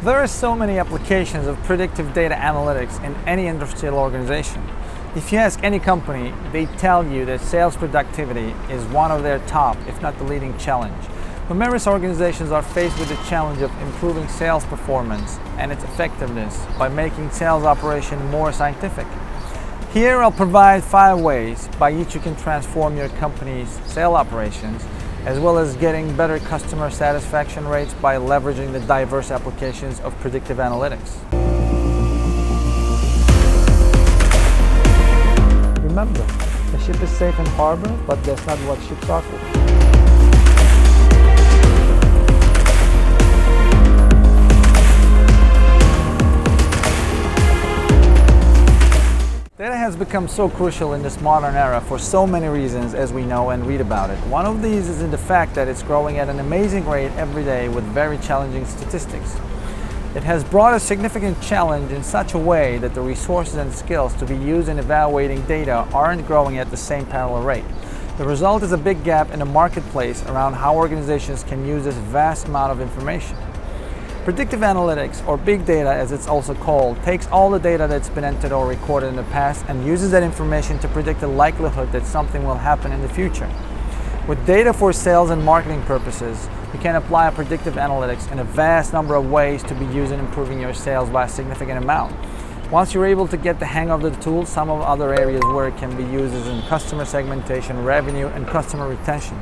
There are so many applications of predictive data analytics in any industrial organization. If you ask any company, they tell you that sales productivity is one of their top, if not the leading challenge. Numerous organizations are faced with the challenge of improving sales performance and its effectiveness by making sales operation more scientific. Here I'll provide 5 ways by which you can transform your company's sales operations, as well as getting better customer satisfaction rates by leveraging the diverse applications of predictive analytics. Remember, a ship is safe in harbor, but that's not what ships are for. Data has become so crucial in this modern era for so many reasons, as we know and read about it. One of these is in the fact that it's growing at an amazing rate every day with very challenging statistics. It has brought a significant challenge in such a way that the resources and skills to be used in evaluating data aren't growing at the same parallel rate. The result is a big gap in the marketplace around how organizations can use this vast amount of information. Predictive analytics, or big data as it's also called, takes all the data that's been entered or recorded in the past and uses that information to predict the likelihood that something will happen in the future. With data for sales and marketing purposes, you can apply predictive analytics in a vast number of ways to be used in improving your sales by a significant amount. Once you're able to get the hang of the tool, some of other areas where it can be used is in customer segmentation, revenue, and customer retention.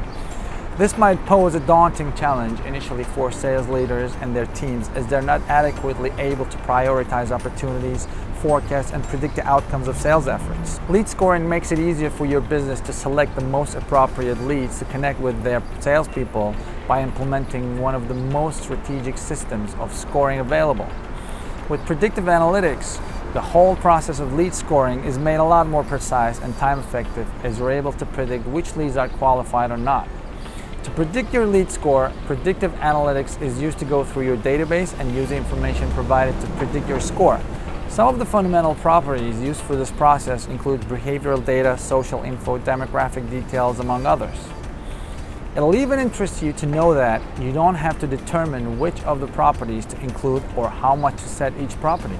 This might pose a daunting challenge initially for sales leaders and their teams, as they're not adequately able to prioritize opportunities, forecast, and predict the outcomes of sales efforts. Lead scoring makes it easier for your business to select the most appropriate leads to connect with their salespeople by implementing one of the most strategic systems of scoring available. With predictive analytics, the whole process of lead scoring is made a lot more precise and time effective, as you're able to predict which leads are qualified or not. To predict your lead score, predictive analytics is used to go through your database and use the information provided to predict your score. Some of the fundamental properties used for this process include behavioral data, social info, demographic details, among others. It'll even interest you to know that you don't have to determine which of the properties to include or how much to set each property.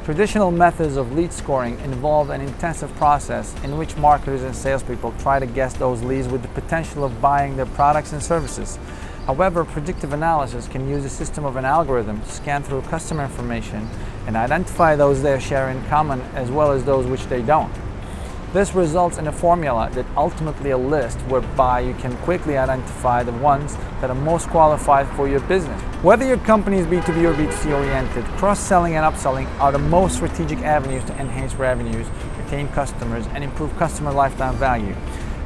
Traditional methods of lead scoring involve an intensive process in which marketers and salespeople try to guess those leads with the potential of buying their products and services. However, predictive analysis can use a system of an algorithm to scan through customer information and identify those they share in common as well as those which they don't. This results in a formula that ultimately a list whereby you can quickly identify the ones that are most qualified for your business. Whether your company is B2B or B2C oriented, cross-selling and upselling are the most strategic avenues to enhance revenues, retain customers, and improve customer lifetime value.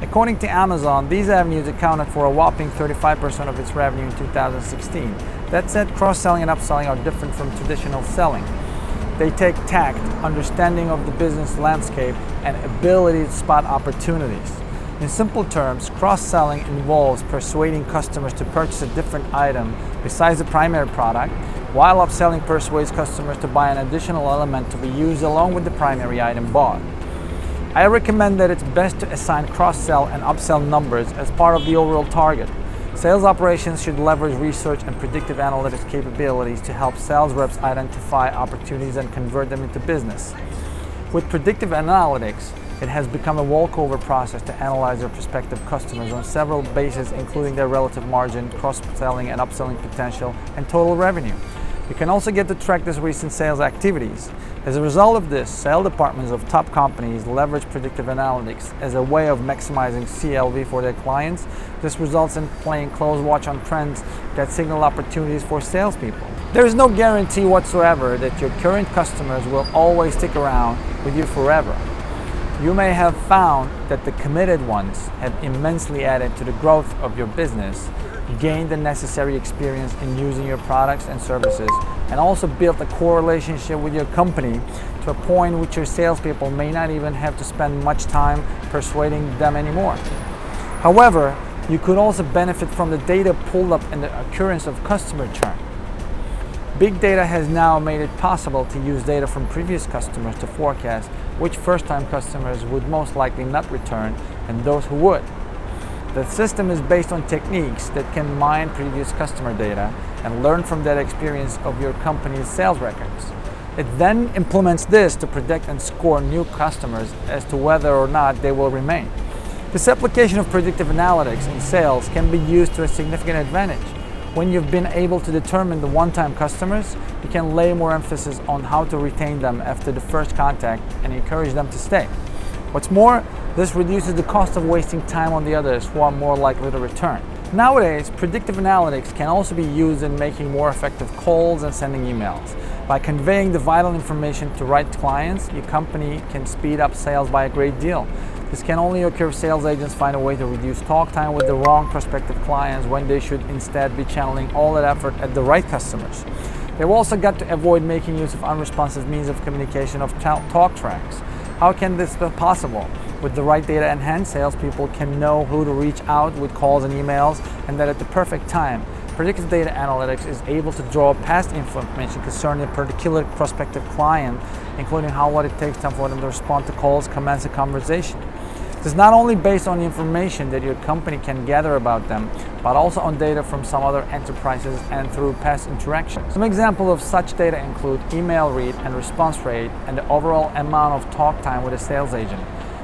According to Amazon, these avenues accounted for a whopping 35% of its revenue in 2016. That said, cross-selling and upselling are different from traditional selling. They take tact, understanding of the business landscape, and ability to spot opportunities. In simple terms, cross-selling involves persuading customers to purchase a different item besides the primary product, while upselling persuades customers to buy an additional element to be used along with the primary item bought. I recommend that it's best to assign cross-sell and upsell numbers as part of the overall target. Sales operations should leverage research and predictive analytics capabilities to help sales reps identify opportunities and convert them into business. With predictive analytics, it has become a walkover process to analyze their prospective customers on several bases, including their relative margin, cross-selling and upselling potential, and total revenue. You can also get to track this recent sales activities. As a result of this, sales departments of top companies leverage predictive analytics as a way of maximizing CLV for their clients. This results in playing close watch on trends that signal opportunities for salespeople. There is no guarantee whatsoever that your current customers will always stick around with you forever. You may have found that the committed ones have immensely added to the growth of your business, gained the necessary experience in using your products and services, and also built a core relationship with your company to a point which your salespeople may not even have to spend much time persuading them anymore. However, you could also benefit from the data pulled up in the occurrence of customer churn. Big data has now made it possible to use data from previous customers to forecast which first-time customers would most likely not return and those who would. The system is based on techniques that can mine previous customer data and learn from that experience of your company's sales records. It then implements this to predict and score new customers as to whether or not they will remain. This application of predictive analytics in sales can be used to a significant advantage. When you've been able to determine the one-time customers, you can lay more emphasis on how to retain them after the first contact and encourage them to stay. What's more, this reduces the cost of wasting time on the others who are more likely to return. Nowadays, predictive analytics can also be used in making more effective calls and sending emails. By conveying the vital information to right clients, your company can speed up sales by a great deal. This can only occur if sales agents find a way to reduce talk time with the wrong prospective clients when they should instead be channeling all that effort at the right customers. They've also got to avoid making use of unresponsive means of communication of talk tracks. How can this be possible? With the right data in hand, salespeople can know who to reach out with calls and emails, and that at the perfect time. Predictive data analytics is able to draw past information concerning a particular prospective client, including how long it takes time for them to respond to calls, commence a conversation. This is not only based on the information that your company can gather about them, but also on data from some other enterprises and through past interactions. Some examples of such data include email read and response rate and the overall amount of talk time with a sales agent.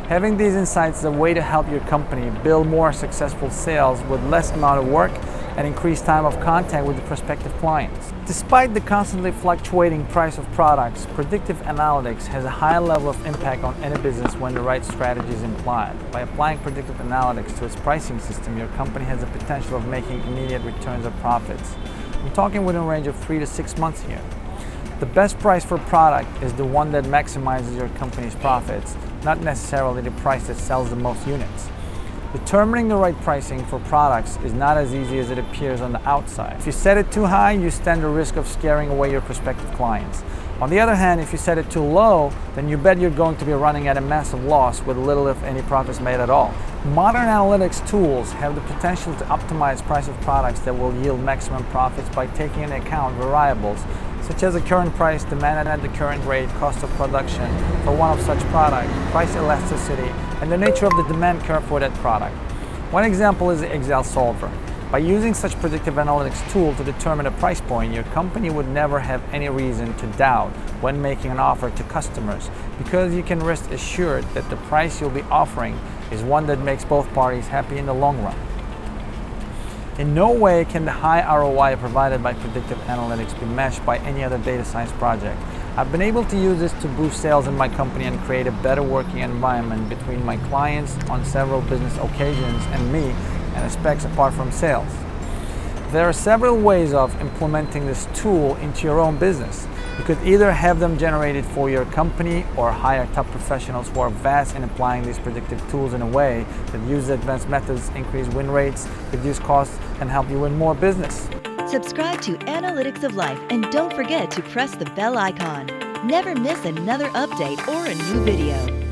Having these insights is a way to help your company build more successful sales with less amount of work and increased time of contact with the prospective clients. Despite the constantly fluctuating price of products, predictive analytics has a high level of impact on any business when the right strategy is implied. By applying predictive analytics to its pricing system, your company has the potential of making immediate returns of profits. I'm talking within a range of 3 to 6 months here. The best price for a product is the one that maximizes your company's profits, not necessarily the price that sells the most units. Determining the right pricing for products is not as easy as it appears on the outside. If you set it too high, you stand the risk of scaring away your prospective clients. On the other hand, if you set it too low, then you bet you're going to be running at a massive loss with little if any profits made at all. Modern analytics tools have the potential to optimize price of products that will yield maximum profits by taking into account variables such as the current price, demand at the current rate, cost of production for one of such product, price elasticity, and the nature of the demand curve for that product. One example is the Excel solver. By using such predictive analytics tool to determine a price point, your company would never have any reason to doubt when making an offer to customers, because you can rest assured that the price you'll be offering is one that makes both parties happy in the long run. In no way can the high ROI provided by predictive analytics be matched by any other data science project. I've been able to use this to boost sales in my company and create a better working environment between my clients on several business occasions and me and aspects apart from sales. There are several ways of implementing this tool into your own business. You could either have them generated for your company or hire top professionals who are vast in applying these predictive tools in a way that uses advanced methods, increase win rates, reduce costs, and help you win more business. Subscribe to Analytics of Life and don't forget to press the bell icon. Never miss another update or a new video.